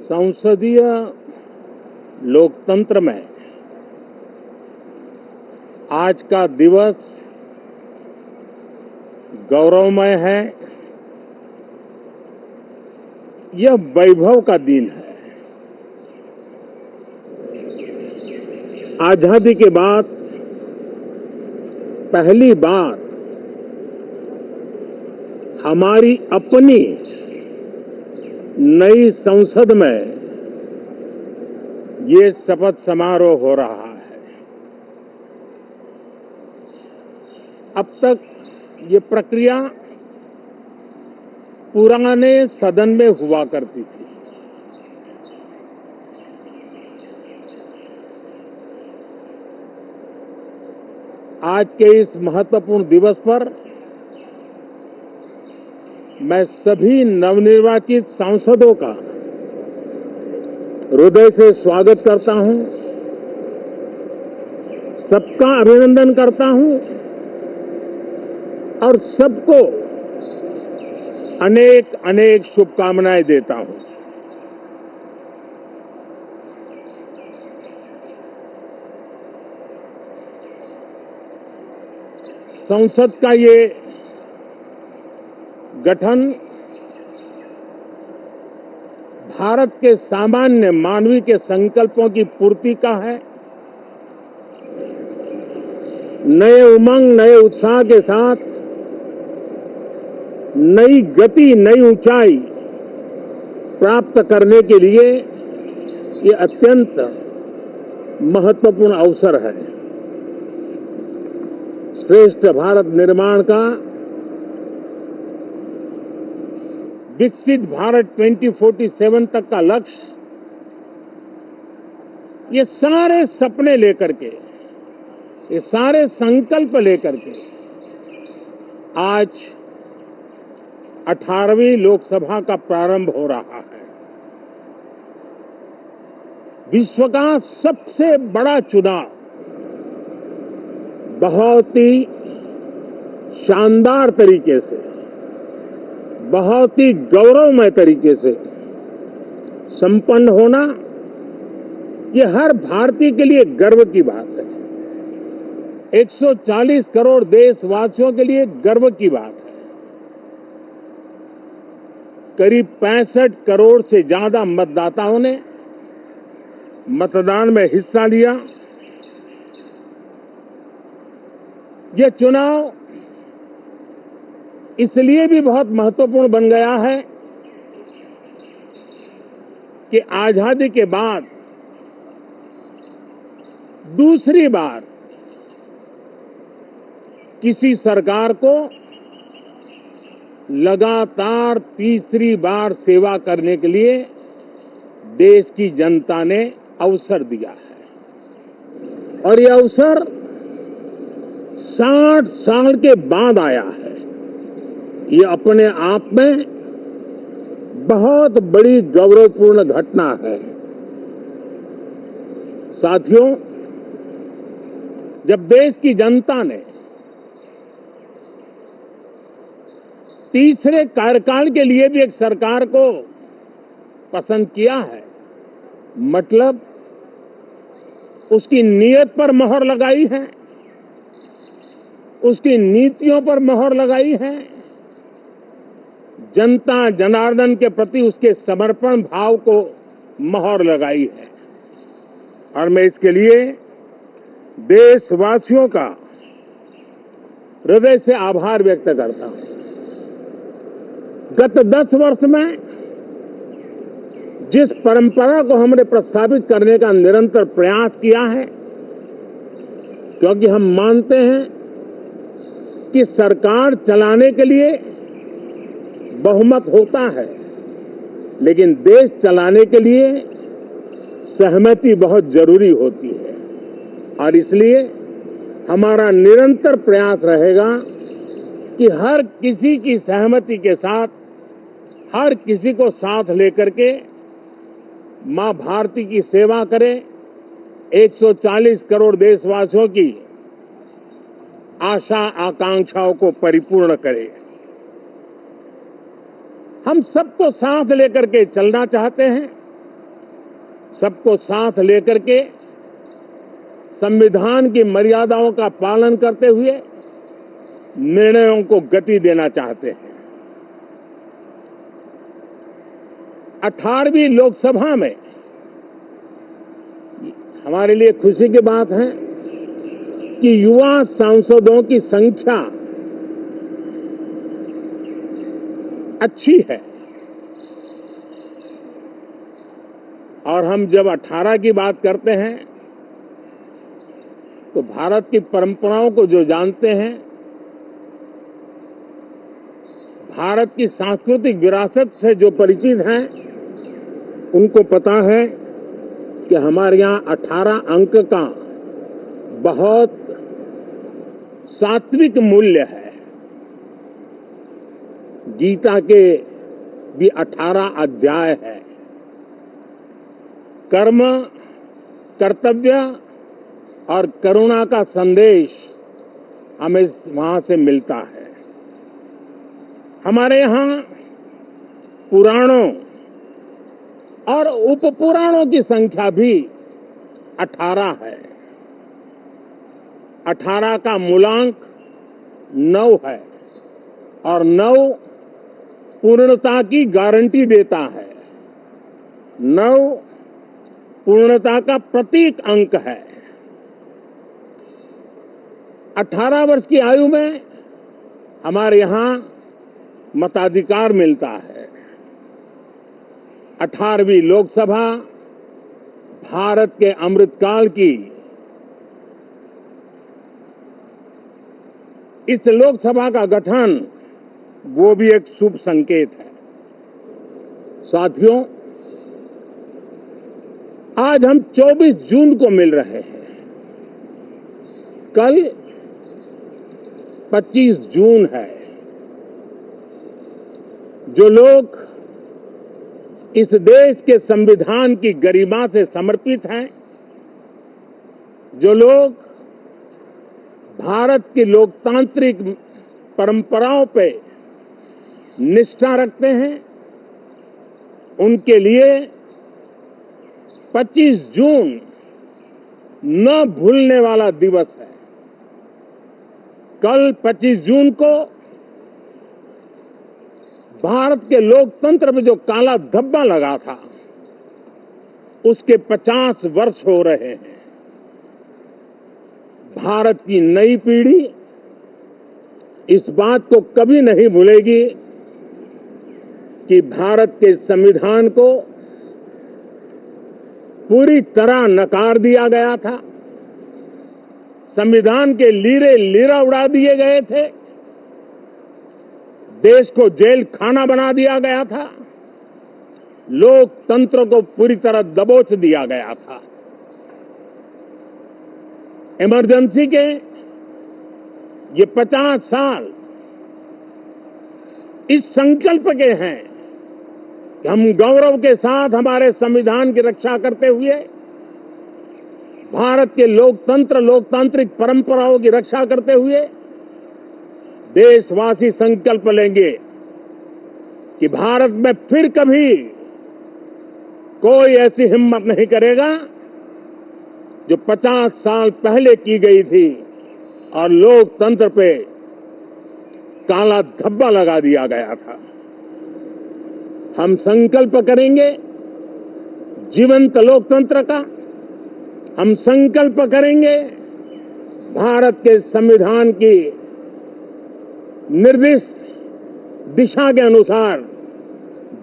संसदीय लोकतंत्र में आज का दिवस गौरवमय है। यह वैभव का दिन है। आजादी के बाद पहली बार हमारी अपनी नई संसद में ये शपथ समारोह हो रहा है। अब तक ये प्रक्रिया पुराने सदन में हुआ करती थी। आज के इस महत्वपूर्ण दिवस पर मैं सभी नवनिर्वाचित सांसदों का हृदय से स्वागत करता हूं, सबका अभिनंदन करता हूं और सबको अनेक अनेक शुभकामनाएं देता हूं। संसद का ये गठन भारत के सामान्य मानवीय के संकल्पों की पूर्ति का है। नए उमंग, नए उत्साह के साथ नई गति, नई ऊंचाई प्राप्त करने के लिए ये अत्यंत महत्वपूर्ण अवसर है। श्रेष्ठ भारत निर्माण का, विकसित भारत 2047 तक का लक्ष्य, ये सारे सपने लेकर के, ये सारे संकल्प लेकर के आज 18वीं लोकसभा का प्रारंभ हो रहा है। विश्व का सबसे बड़ा चुनाव बहुत ही शानदार तरीके से, बहुत ही गौरवमय तरीके से संपन्न होना, ये हर भारतीय के लिए गर्व की बात है। 140 करोड़ देशवासियों के लिए गर्व की बात है। करीब 65 करोड़ से ज्यादा मतदाताओं ने मतदान में हिस्सा लिया। यह चुनाव इसलिए भी बहुत महत्वपूर्ण बन गया है कि आजादी के बाद दूसरी बार किसी सरकार को लगातार तीसरी बार सेवा करने के लिए देश की जनता ने अवसर दिया है और यह अवसर 60 साल के बाद आया है। ये अपने आप में बहुत बड़ी गौरवपूर्ण घटना है। साथियों, जब देश की जनता ने तीसरे कार्यकाल के लिए भी एक सरकार को पसंद किया है, मतलब उसकी नीयत पर मोहर लगाई है, उसकी नीतियों पर मोहर लगाई है, जनता जनार्दन के प्रति उसके समर्पण भाव को मोहर लगाई है। और मैं इसके लिए देशवासियों का हृदय से आभार व्यक्त करता हूं। गत 10 वर्ष में जिस परंपरा को हमने प्रस्थापित करने का निरंतर प्रयास किया है, क्योंकि हम मानते हैं कि सरकार चलाने के लिए बहुमत होता है, लेकिन देश चलाने के लिए सहमति बहुत जरूरी होती है। और इसलिए हमारा निरंतर प्रयास रहेगा कि हर किसी की सहमति के साथ, हर किसी को साथ लेकर के मां भारती की सेवा करें, 140 करोड़ देशवासियों की आशा आकांक्षाओं को परिपूर्ण करें। हम सबको साथ लेकर के चलना चाहते हैं सबको साथ लेकर के संविधान की मर्यादाओं का पालन करते हुए निर्णयों को गति देना चाहते हैं। 18वीं लोकसभा में हमारे लिए खुशी की बात है कि युवा सांसदों की संख्या अच्छी है और हम जब 18 की बात करते हैं तो भारत की परंपराओं को जो जानते हैं, भारत की सांस्कृतिक विरासत से जो परिचित हैं, उनको पता है कि हमारे यहाँ 18 अंक का बहुत सात्विक मूल्य है। गीता के भी 18 अध्याय है। कर्म, कर्तव्य और करुणा का संदेश हमें वहां से मिलता है। हमारे यहाँ पुराणों और उपपुराणों की संख्या भी 18 है। 18 का मूलांक 9 है और 9 पूर्णता की गारंटी देता है। 9 पूर्णता का प्रतीक अंक है। 18 वर्ष की आयु में हमारे यहां मताधिकार मिलता है। 18वीं लोकसभा भारत के अमृतकाल की इस लोकसभा का गठन वो भी एक शुभ संकेत है। साथियों, आज हम 24 जून को मिल रहे हैं। कल 25 जून है। जो लोग इस देश के संविधान की गरिमा से समर्पित हैं, जो लोग भारत की लोकतांत्रिक परंपराओं पे निष्ठा रखते हैं, उनके लिए 25 जून न भूलने वाला दिवस है। कल 25 जून को भारत के लोकतंत्र में जो काला धब्बा लगा था, उसके 50 वर्ष हो रहे हैं। भारत की नई पीढ़ी इस बात को कभी नहीं भूलेगी कि भारत के संविधान को पूरी तरह नकार दिया गया था। संविधान के लीरे लीरा उड़ा दिए गए थे। देश को जेल खाना बना दिया गया था। लोकतंत्र को पूरी तरह दबोच दिया गया था। इमरजेंसी के ये 50 साल इस संकल्प के हैं कि हम गौरव के साथ हमारे संविधान की रक्षा करते हुए, भारत के लोकतंत्र, लोकतांत्रिक परंपराओं की रक्षा करते हुए देशवासी संकल्प लेंगे कि भारत में फिर कभी कोई ऐसी हिम्मत नहीं करेगा जो 50 साल पहले की गई थी और लोकतंत्र पे काला धब्बा लगा दिया गया था। हम संकल्प करेंगे जीवंत लोकतंत्र का। हम संकल्प करेंगे भारत के संविधान की निर्दिष्ट दिशा के अनुसार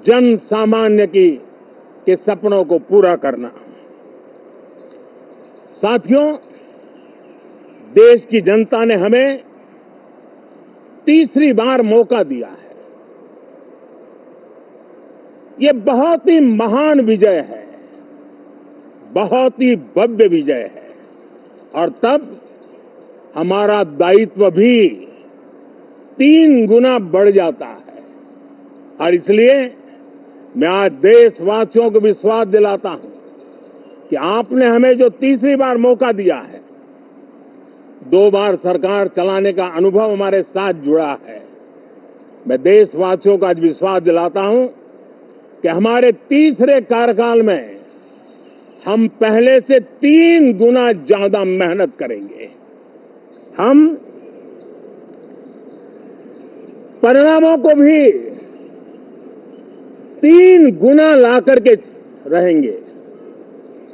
जन सामान्य के सपनों को पूरा करना। साथियों, देश की जनता ने हमें तीसरी बार मौका दिया है। ये बहुत ही महान विजय है, बहुत ही भव्य विजय है और तब हमारा दायित्व भी 3 गुना बढ़ जाता है। और इसलिए मैं आज देशवासियों को विश्वास दिलाता हूं कि आपने हमें जो तीसरी बार मौका दिया है, 2 बार सरकार चलाने का अनुभव हमारे साथ जुड़ा है। मैं देशवासियों को आज विश्वास दिलाता हूं कि हमारे तीसरे कार्यकाल में हम पहले से 3 गुना ज्यादा मेहनत करेंगे। हम परिणामों को भी 3 गुना ला करके रहेंगे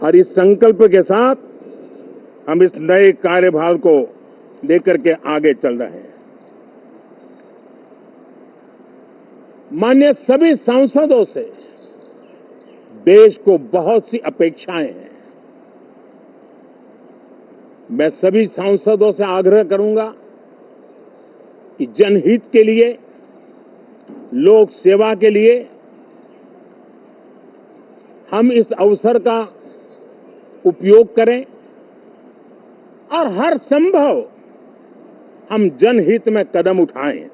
और इस संकल्प के साथ हम इस नए कार्यभार को लेकर के आगे चल रहे हैं। माननीय सभी सांसदों से देश को बहुत सी अपेक्षाएं हैं। मैं सभी सांसदों से आग्रह करूंगा कि जनहित के लिए, लोक सेवा के लिए हम इस अवसर का उपयोग करें और हर संभव हम जनहित में कदम उठाएं।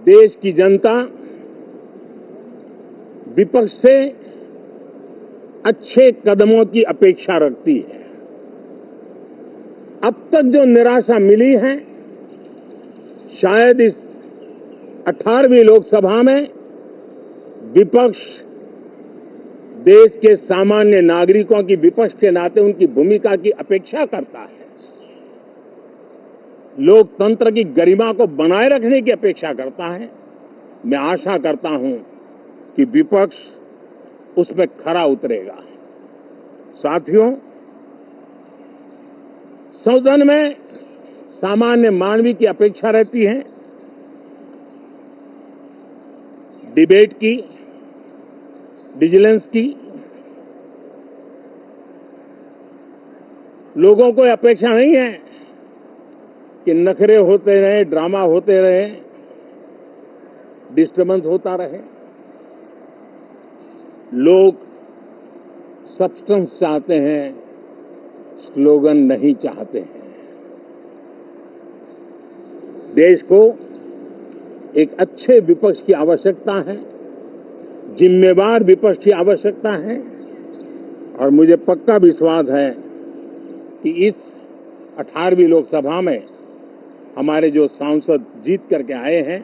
देश की जनता विपक्ष से अच्छे कदमों की अपेक्षा रखती है। अब तक जो निराशा मिली है, शायद इस 18वीं लोकसभा में विपक्ष देश के सामान्य नागरिकों की विपक्ष के नाते उनकी भूमिका की अपेक्षा करता है, लोकतंत्र की गरिमा को बनाए रखने की अपेक्षा करता है। मैं आशा करता हूं कि विपक्ष उसमें खरा उतरेगा। साथियों, सदन में सामान्य मानवीय की अपेक्षा रहती है डिबेट की, विजिलेंस की। लोगों को अपेक्षा नहीं है कि नखरे होते रहे, ड्रामा होते रहे, डिस्टर्बेंस होता रहे। लोग सब्सटेंस चाहते हैं, स्लोगन नहीं चाहते हैं। देश को एक अच्छे विपक्ष की आवश्यकता है, जिम्मेवार विपक्ष की आवश्यकता है और मुझे पक्का विश्वास है कि इस 18वीं लोकसभा में हमारे जो सांसद जीत करके आए हैं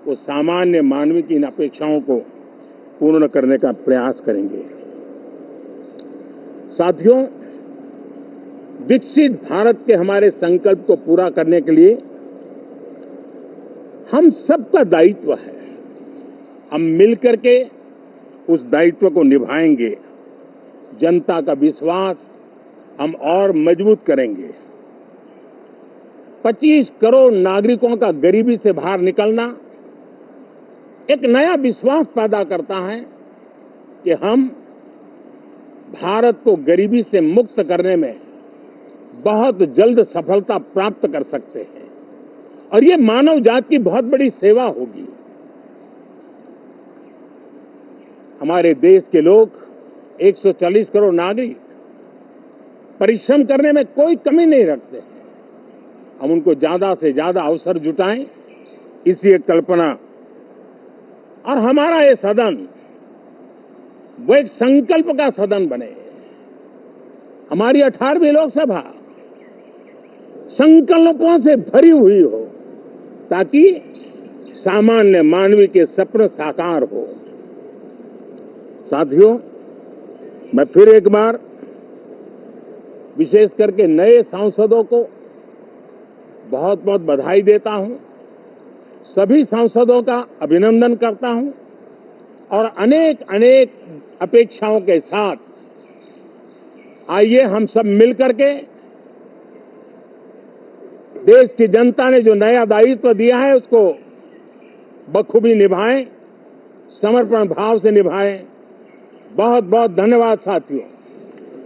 वो सामान्य मानवीय की इन अपेक्षाओं को पूर्ण करने का प्रयास करेंगे। साथियों, विकसित भारत के हमारे संकल्प को पूरा करने के लिए हम सबका दायित्व है। हम मिलकर के उस दायित्व को निभाएंगे। जनता का विश्वास हम और मजबूत करेंगे। 25 करोड़ नागरिकों का गरीबी से बाहर निकलना एक नया विश्वास पैदा करता है कि हम भारत को गरीबी से मुक्त करने में बहुत जल्द सफलता प्राप्त कर सकते हैं और ये मानव जाति की बहुत बड़ी सेवा होगी। हमारे देश के लोग 140 करोड़ नागरिक परिश्रम करने में कोई कमी नहीं रखते हैं। हम उनको ज्यादा से ज्यादा अवसर जुटाएं, इसी एक कल्पना। और हमारा ये सदन वो एक संकल्प का सदन बने। हमारी 18वीं लोकसभा संकल्पों से भरी हुई हो ताकि सामान्य मानवीय के सपने साकार हो। साथियों, मैं फिर एक बार विशेष करके नए सांसदों को बहुत बहुत बधाई देता हूं, सभी सांसदों का अभिनंदन करता हूं और अनेक अनेक अपेक्षाओं के साथ आइए हम सब मिलकर के देश की जनता ने जो नया दायित्व दिया है उसको बखूबी निभाएं, समर्पण भाव से निभाएं। बहुत बहुत धन्यवाद साथियों।